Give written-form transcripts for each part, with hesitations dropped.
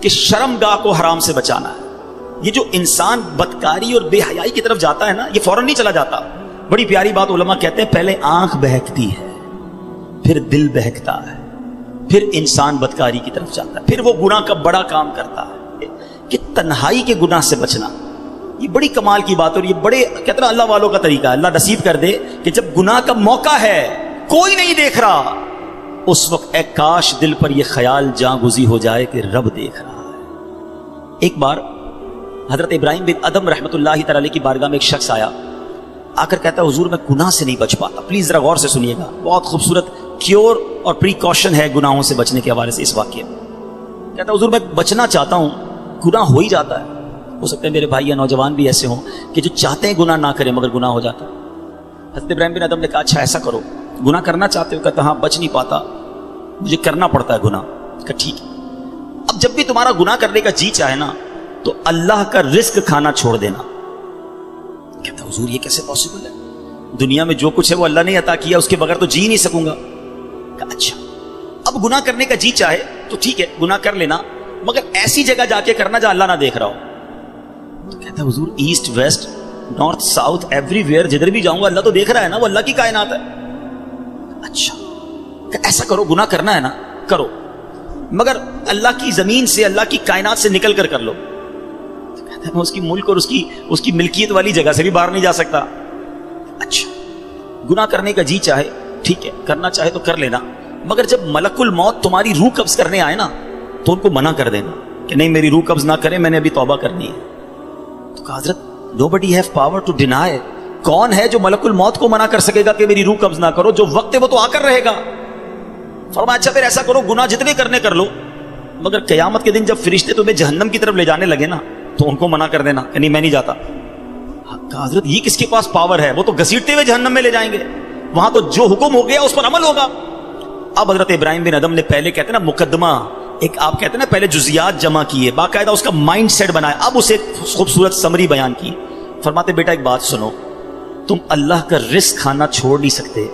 کہ شرمگاہ کو حرام سے بچانا ہے. یہ جو انسان بدکاری اور بے حیائی کی طرف جاتا ہے نا، یہ فوراً نہیں چلا جاتا. بڑی پیاری بات علماء کہتے ہیں، پہلے آنکھ بہکتی ہے، پھر دل بہکتا ہے، پھر انسان بدکاری کی طرف جاتا ہے، پھر وہ گناہ کا بڑا کام کرتا ہے. کہ تنہائی کے گناہ سے بچنا یہ بڑی کمال کی بات ہے، اور یہ بڑے کہتے ہیں اللہ والوں کا طریقہ ہے. اللہ نصیب کر دے کہ جب گناہ کا موقع ہے، کوئی نہیں دیکھ رہا، اس وقت اے کاش دل پر یہ خیال جاں گزی ہو جائے کہ رب دیکھ رہا ہے. ایک بار حضرت ابراہیم بن ادم رحمۃ اللہ تعالی علیہ کی بارگاہ میں ایک شخص آیا، آ کر کہتا ہے حضور میں گناہ سے نہیں بچ پاتا. پلیز ذرا غور سے سنیے گا، بہت خوبصورت کیور اور پریکاشن ہے گناہوں سے بچنے کے حوالے سے اس واقعے میں. کہتا ہے حضور میں بچنا چاہتا ہوں، گناہ ہو ہی جاتا ہے. ہو سکتا ہے میرے بھائی یا نوجوان بھی ایسے ہوں کہ جو چاہتے ہیں گناہ نہ کریں مگر گناہ ہو جاتا ہے. حضرت ابراہیم بن ادم نے کہا اچھا ایسا کرو، گناہ کرنا چاہتے ہو؟ کہتا ہاں بچ نہیں پاتا، مجھے کرنا پڑتا ہے گناہ. کہا ٹھیک ہے، اب جب بھی تمہارا گناہ کرنے کا جی چاہے نا تو اللہ کا رزق کھانا چھوڑ دینا. کہتا حضور یہ کیسے پاسبل ہے؟ دنیا میں جو کچھ ہے وہ اللہ نے عطا کیا، اس کے بغیر تو جی نہیں سکوں گا. کہا اچھا اب گناہ کرنے کا جی چاہے تو ٹھیک ہے گناہ کر لینا، مگر ایسی جگہ جا کے کرنا جہاں اللہ نہ دیکھ رہا ہو. تو کہتا حضور east west north south every where جدھر بھی جاؤں گا اللہ تو دیکھ رہا ہے نا، وہ اللہ کی کائنات ہے. اچھا ایسا کرو، گناہ کرنا ہے نا کرو، مگر اللہ کی زمین سے اللہ کی کائنات سے نکل کر لو. تو کہتا ہے میں اس کی ملک اور اس کی ملکیت والی جگہ سے بھی باہر نہیں جا سکتا. اچھا گناہ کرنے کا جی چاہے ٹھیک ہے کرنا چاہے تو کر لینا، مگر جب ملک الموت تمہاری روح قبض کرنے آئے نا تو ان کو منع کر دینا کہ نہیں میری روح قبض نہ کرے، میں نے ابھی توبہ کرنی ہے. تو کہا حضرت nobody have power to deny. کون ہے جو ملک الموت کو منع کر سکے گا کہ میری روح قبض نہ کرو؟ جو وقت ہے وہ تو آ کر رہے گا. فرمایا اچھا پھر ایسا کرو گناہ جتنے کرنے کر لو، مگر قیامت کے دن جب فرشتے تمہیں جہنم کی طرف لے جانے لگے نا تو ان کو منع کر دینا کہ نہیں میں نہیں جاتا. کہا حضرت یہ کس کے پاس پاور ہے؟ وہ تو گھسیٹتے ہوئے جہنم میں لے جائیں گے، وہاں تو جو حکم ہو گیا اس پر عمل ہوگا. اب حضرت ابراہیم بن ادم نے پہلے کہتے ہیں نا مقدمہ، ایک آپ کہتے ہیں نا پہلے جزیات جمع کیے، باقاعدہ اس کا مائنڈ سیٹ بنایا، اب اسے خوبصورت سمری بیان کی. فرماتے بیٹا ایک بات سنو، تم اللہ کا رزق کھانا چھوڑ نہیں سکتے،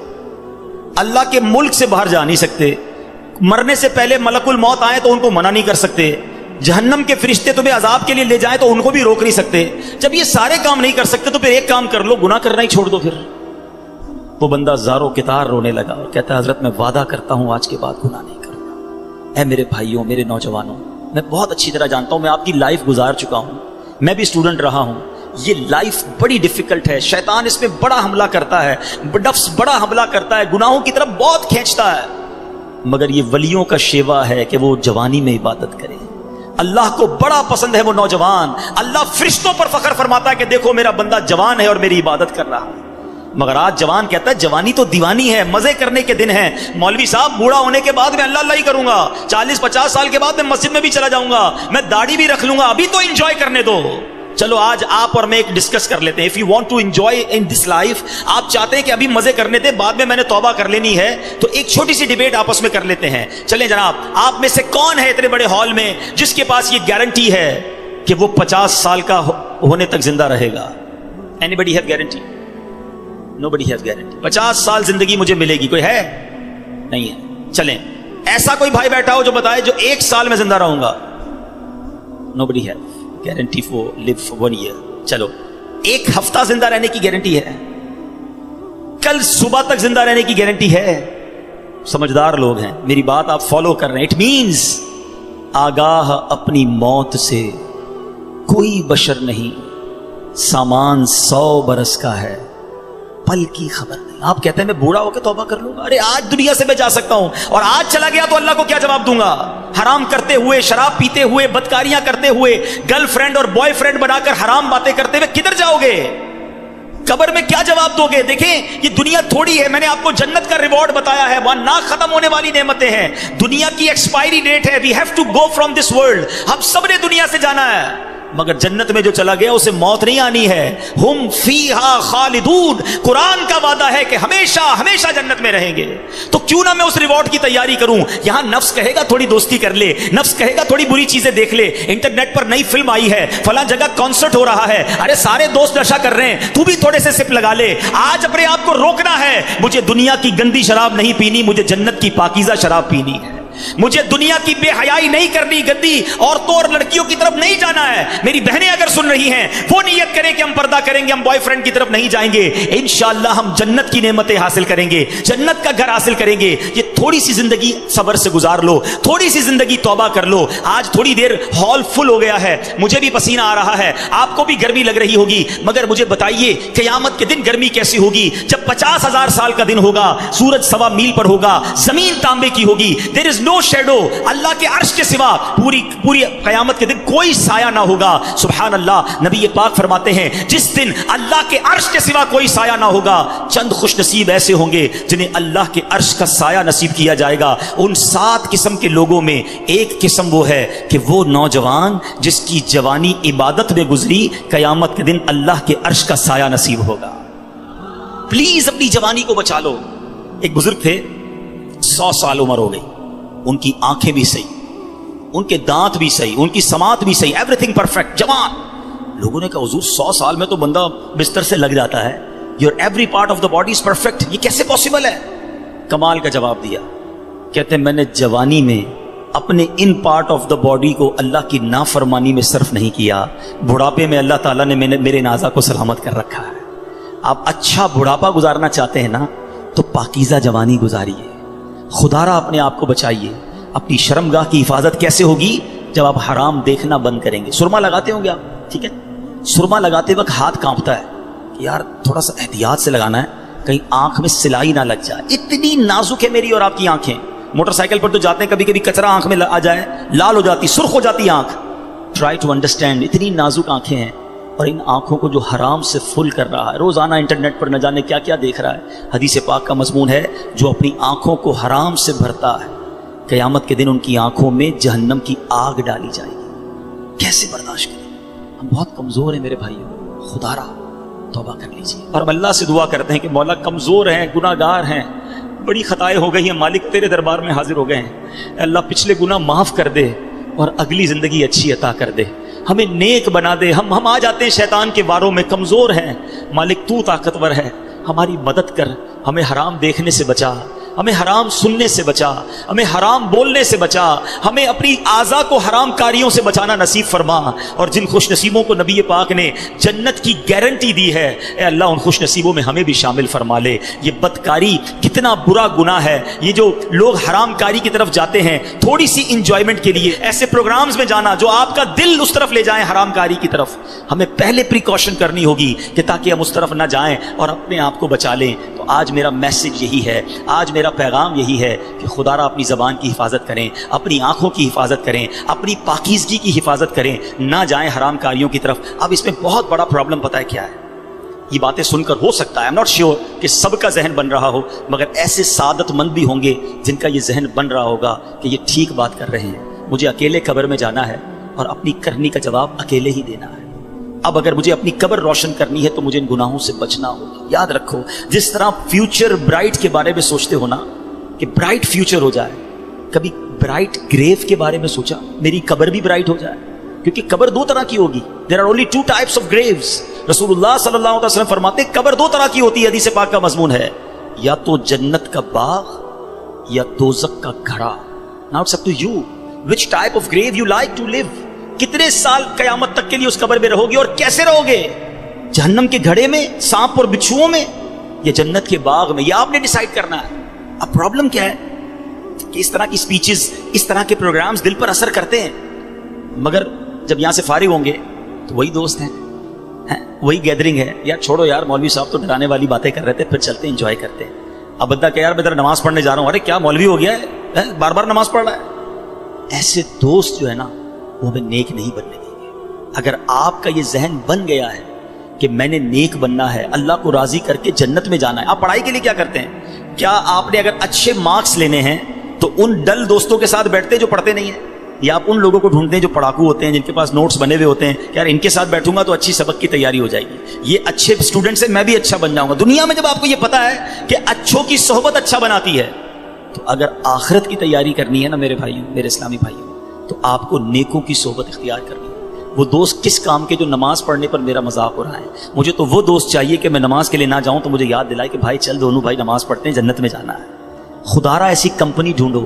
اللہ کے ملک سے باہر جا نہیں سکتے، مرنے سے پہلے ملک الموت آئے تو ان کو منع نہیں کر سکتے، جہنم کے فرشتے تمہیں عذاب کے لیے لے جائیں تو ان کو بھی روک نہیں سکتے. جب یہ سارے کام نہیں کر سکتے تو پھر ایک کام کر لو، گناہ کرنا ہی چھوڑ دو. پھر وہ بندہ زاروں کتار رونے لگا اور کہتا ہے حضرت میں وعدہ کرتا ہوں آج کے بعد گناہ نہیں کروں گا. اے میرے بھائیوں میرے نوجوانوں، میں بہت اچھی طرح جانتا ہوں، میں آپ کی لائف گزار چکا ہوں، میں بھی اسٹوڈنٹ رہا ہوں. یہ لائف بڑی ڈیفیکلٹ ہے، شیطان اس میں بڑا حملہ کرتا ہے، نفس بڑا حملہ کرتا ہے، گناہوں کی طرف بہت کھینچتا ہے. مگر یہ ولیوں کا شیوا ہے کہ وہ جوانی میں عبادت کرے. اللہ کو بڑا پسند ہے وہ نوجوان. اللہ فرشتوں پر فخر فرماتا ہے کہ دیکھو میرا بندہ جوان ہے اور میری عبادت کر رہا ہے. مگر آج جوان کہتا ہے جوانی تو دیوانی ہے، مزے کرنے کے دن ہیں. مولوی صاحب بوڑھا ہونے کے بعد میں اللہ اللہ ہی کروں گا، 40-50 سال کے بعد میں مسجد میں بھی چلا جاؤں گا، میں داڑھی بھی رکھ لوں گا، ابھی تو انجوائے کرنے دو. چلو آج آپ اور میں ایک ڈسکس کر لیتے ہیں. If you want to enjoy in this life، آپ چاہتے ہیں کہ ابھی مزے کرنے دے بعد میں نے توبہ کر لینی ہے، تو ایک چھوٹی سی ڈیبیٹ آپس میں کر لیتے ہیں. چلیں جناب، آپ میں سے کون ہے اتنے بڑے ہال میں جس کے پاس یہ گارنٹی ہے کہ وہ 50 سال کا ہونے تک زندہ رہے گا؟ Anybody have guarantee? Nobody has guarantee. 50 سال زندگی مجھے ملے گی، کوئی ہے؟ نہیں ہے. چلیں ایسا کوئی بھائی بیٹھا ہو جو بتائے جو 1 سال میں زندہ رہوں گا. Nobody has guarantee for live for 1 year. چلو 1 ہفتہ زندہ رہنے کی گارنٹی ہے، کل صبح تک زندہ رہنے کی گارنٹی ہے. سمجھدار لوگ ہیں، میری بات آپ فالو کر رہے ہیں. اٹ مینز آگاہ اپنی موت سے کوئی بشر نہیں، سامان 100 برس کا ہے، پل کی خبر نہیں. آپ کہتے ہیں میں بوڑھا ہو کے توبہ کر لوں گا. ارے آج دنیا سے میں جا سکتا ہوں اور آج چلا گیا تو اللہ کو کیا جواب دوں گا؟ حرام کرتے ہوئے، شراب پیتے ہوئے، بدکاریاں کرتے ہوئے، گرل فرینڈ اور بوائے فرینڈ بنا کر حرام باتیں کرتے ہوئے کدھر جاؤ گے؟ قبر میں کیا جواب دو گے؟ دیکھیں یہ دنیا تھوڑی ہے، میں نے آپ کو جنت کا ریوارڈ بتایا ہے، وہاں نہ ختم ہونے والی نعمتیں ہیں. دنیا کی ایکسپائری ڈیٹ ہے. We have to go from this world. ہم سب نے دنیا سے جانا ہے، مگر جنت میں جو چلا گیا اسے موت نہیں آنی ہے. ہم فیہا خالدون. قرآن کا وعدہ ہے کہ ہمیشہ ہمیشہ جنت میں رہیں گے. تو کیوں نہ میں اس ریوارڈ کی تیاری کروں؟ یہاں نفس کہے گا تھوڑی دوستی کر لے، نفس کہے گا تھوڑی بری چیزیں دیکھ لے، انٹرنیٹ پر نئی فلم آئی ہے، فلاں جگہ کانسرٹ ہو رہا ہے، ارے سارے دوست نشہ کر رہے ہیں، تو بھی تھوڑے سے سپ لگا لے. آج اپنے آپ کو روکنا ہے، مجھے دنیا کی گندی شراب نہیں پینی، مجھے جنت کی پاکیزہ شراب پینی ہے. مجھے دنیا کی بے حیائی نہیں کرنی، گندی عورتوں اور لڑکیوں کی طرف نہیں جانا ہے. میری بہنیں اگر سن رہی ہیں وہ نیت کریں کہ ہم پردہ کریں گے، ہم بوائے فرینڈ کی طرف نہیں جائیں گے. انشاءاللہ ہم جنت کی نعمتیں حاصل کریں گے، جنت کا گھر حاصل کریں گے. یہ تھوڑی سی زندگی صبر سے گزار لو، تھوڑی سی زندگی توبہ کر لو. آج تھوڑی دیر ہال فل ہو گیا ہے، مجھے بھی پسینہ آ رہا ہے، آپ کو بھی گرمی لگ رہی ہوگی، مگر مجھے بتائیے قیامت کے دن گرمی کیسی ہوگی؟ جب 50,000 سال کا دن ہوگا، سورج 1.25 میل پر ہوگا، زمین تانبے کی ہوگی. دیر از نو شیڈو، اللہ کے عرش کے سوا پوری قیامت کے دن کوئی سایہ نہ ہوگا. سبحان اللہ. نبی پاک فرماتے ہیں جس دن اللہ کے عرش کے سوا کوئی سایہ نہ ہوگا، چند خوش نصیب ایسے ہوں گے جنہیں اللہ کے عرش کا سایہ نصیب کیا جائے گا. ان 7 قسم کے لوگوں میں ایک قسم وہ ہے کہ وہ نوجوان جس کی جوانی عبادت میں گزری، قیامت کے دن اللہ کے عرش کا سایہ نصیب ہوگا. پلیز اپنی جوانی کو بچا لو. ایک بزرگ تھے، 100 سال عمر ہو گئی، ان کی آنکھیں بھی صحیح، ان کے دانت بھی صحیح، ان کی سماعت بھی صحیح، ایوری تھنگ پرفیکٹ، جوان. لوگوں نے کہا حضور 100 سال میں تو بندہ بستر سے لگ جاتا ہے، your every part of the body is perfect, یہ کیسے پاسبل ہے؟ کمال کا جواب دیا. کہتے ہیں میں نے جوانی میں اپنے in part of the body کو اللہ کی نافرمانی میں صرف نہیں کیا، بڑھاپے میں اللہ تعالیٰ نے میرے نازا کو سلامت کر رکھا ہے. آپ اچھا بڑھاپا گزارنا چاہتے ہیں نا تو پاکیزہ جوانی گزاریے، خدا را اپنے آپ کو بچائیے. اپنی شرمگاہ کی حفاظت کیسے ہوگی؟ جب آپ حرام دیکھنا بند کریں گے. سرما لگاتے ہوں گے آپ، ٹھیک ہے، سرما لگاتے وقت ہاتھ کانپتا ہے کہ یار تھوڑا سا احتیاط سے لگانا ہے کہیں آنکھ میں سلائی نہ لگ جائے. اتنی نازک ہے میری اور آپ کی آنکھیں. موٹر سائیکل پر تو جاتے ہیں، کبھی کبھی کچرا آنکھ میں آ جائے، لال ہو جاتی، سرخ ہو جاتی آنکھ. ٹرائی ٹو انڈرسٹینڈ، اتنی نازک آنکھیں ہیں، اور ان آنکھوں کو جو حرام سے فل کر رہا ہے، روزانہ انٹرنیٹ پر نہ جانے کیا کیا دیکھ رہا ہے. حدیث پاک کا مضمون ہے جو اپنی آنکھوں کو حرام سے بھرتا ہے، قیامت کے دن ان کی آنکھوں میں جہنم کی آگ ڈالی جائے گی. کیسے برداشت کریں؟ ہم بہت کمزور ہیں میرے بھائیوں، خدا را توبہ کر لیجیے. اور ہم اللہ سے دعا کرتے ہیں کہ مولا کمزور ہیں، گناہ گار ہیں، بڑی خطائیں ہو گئی ہیں، مالک تیرے دربار میں حاضر ہو گئے ہیں. اللہ پچھلے گناہ معاف کر دے اور اگلی زندگی اچھی عطا کر دے، ہمیں نیک بنا دے. ہم آ جاتے ہیں شیطان کے واروں میں، کمزور ہیں. مالک تو طاقتور ہے، ہماری مدد کر، ہمیں حرام دیکھنے سے بچا، ہمیں حرام سننے سے بچا، ہمیں حرام بولنے سے بچا، ہمیں اپنی اعضاء کو حرام کاریوں سے بچانا نصیب فرما. اور جن خوش نصیبوں کو نبی پاک نے جنت کی گارنٹی دی ہے، اے اللہ ان خوش نصیبوں میں ہمیں بھی شامل فرما لے. یہ بدکاری کتنا برا گناہ ہے. یہ جو لوگ حرام کاری کی طرف جاتے ہیں تھوڑی سی انجوائمنٹ کے لیے، ایسے پروگرامز میں جانا جو آپ کا دل اس طرف لے جائیں حرام کاری کی طرف، ہمیں پہلے پریکاشن کرنی ہوگی کہ تاکہ ہم اس طرف نہ جائیں اور اپنے آپ کو بچا لیں. تو آج میرا میسج یہی ہے، آج میرا پیغام یہی ہے کہ خدا را اپنی زبان کی حفاظت کریں، اپنی آنکھوں کی حفاظت کریں، اپنی پاکیزگی کی حفاظت کریں، نہ جائیں حرام کاریوں کی طرف. اب اس میں بہت بڑا پرابلم پتہ ہے کیا ہے؟ یہ باتیں سن کر ہو سکتا ہے، I'm not sure کہ سب کا ذہن بن رہا ہو، مگر ایسے سعادت مند بھی ہوں گے جن کا یہ ذہن بن رہا ہوگا کہ یہ ٹھیک بات کر رہے ہیں، مجھے اکیلے قبر میں جانا ہے اور اپنی کرنی کا جواب اکیلے ہی دینا ہے. اب اگر مجھے اپنی قبر روشن کرنی ہے تو مجھے ان گناہوں سے بچنا ہوگا. یاد رکھو، جس طرح فیوچر برائٹ کے بارے میں سوچتے ہو نا کہ برائٹ فیوچر ہو جائے، کبھی برائٹ گریو کے بارے میں سوچا میری قبر بھی برائٹ ہو جائے؟ کیونکہ قبر 2 طرح کی ہوگی. There are only 2 types of graves. رسول اللہ صلی اللہ علیہ وسلم فرماتے ہیں قبر 2 طرح کی ہوتی ہے. حدیث پاک کا مضمون ہے، یا تو جنت کا باغ یا دوزخ کا گھڑا. Now it's up to you which type of grave you like to live. کتنے سال قیامت تک کے لیے اس قبر میں رہو گے اور کیسے رہو گے؟ جہنم کے گھڑے میں، سانپ اور بچھوؤں میں، یا جنت کے باغ میں؟ یہ آپ نے ڈیسائیڈ کرنا ہے. اب پرابلم کیا ہے کہ اس طرح کی سپیچز، اس طرح کے پروگرامز دل پر اثر کرتے ہیں، مگر جب یہاں سے فارغ ہوں گے تو وہی دوست ہیں، وہی گیدرنگ ہے. یار چھوڑو یار، مولوی صاحب تو ڈرانے والی باتیں کر رہے تھے، پھر چلتے ہیں انجوائے کرتے ہیں. اب بندہ کہ یار میں ذرا نماز پڑھنے جا رہا ہوں، ارے کیا مولوی ہو گیا ہے، بار بار نماز پڑھ رہا ہے. ایسے دوست جو ہے نا وہ ہمیں نیک نہیں بننے دیں گے. اگر آپ کا یہ ذہن بن گیا ہے کہ میں نے نیک بننا ہے، اللہ کو راضی کر کے جنت میں جانا ہے. آپ پڑھائی کے لیے کیا کرتے ہیں؟ کیا آپ نے اگر اچھے مارکس لینے ہیں تو ان ڈل دوستوں کے ساتھ بیٹھتے ہیں جو پڑھتے نہیں ہیں، یا آپ ان لوگوں کو ڈھونڈتے ہیں جو پڑھاکو ہوتے ہیں، جن کے پاس نوٹس بنے ہوئے ہوتے ہیں کہ یار ان کے ساتھ بیٹھوں گا تو اچھی سبق کی تیاری ہو جائے گی، یہ اچھے اسٹوڈنٹ سے میں بھی اچھا بن جاؤں گا. دنیا میں جب آپ کو یہ پتا ہے کہ اچھوں کی صحبت اچھا بناتی ہے، تو اگر آخرت کی تیاری کرنی ہے نا میرے بھائیوں، میرے اسلامی بھائیوں، تو آپ کو نیکوں کی صحبت اختیار کرنی ہے. وہ دوست کس کام کے جو نماز پڑھنے پر میرا مذاق ہو رہا ہے؟ مجھے تو وہ دوست چاہیے کہ میں نماز کے لیے نہ جاؤں تو مجھے یاد دلائے کہ بھائی چل دونوں بھائی نماز پڑھتے ہیں، جنت میں جانا ہے. خدا را ایسی کمپنی ڈھونڈو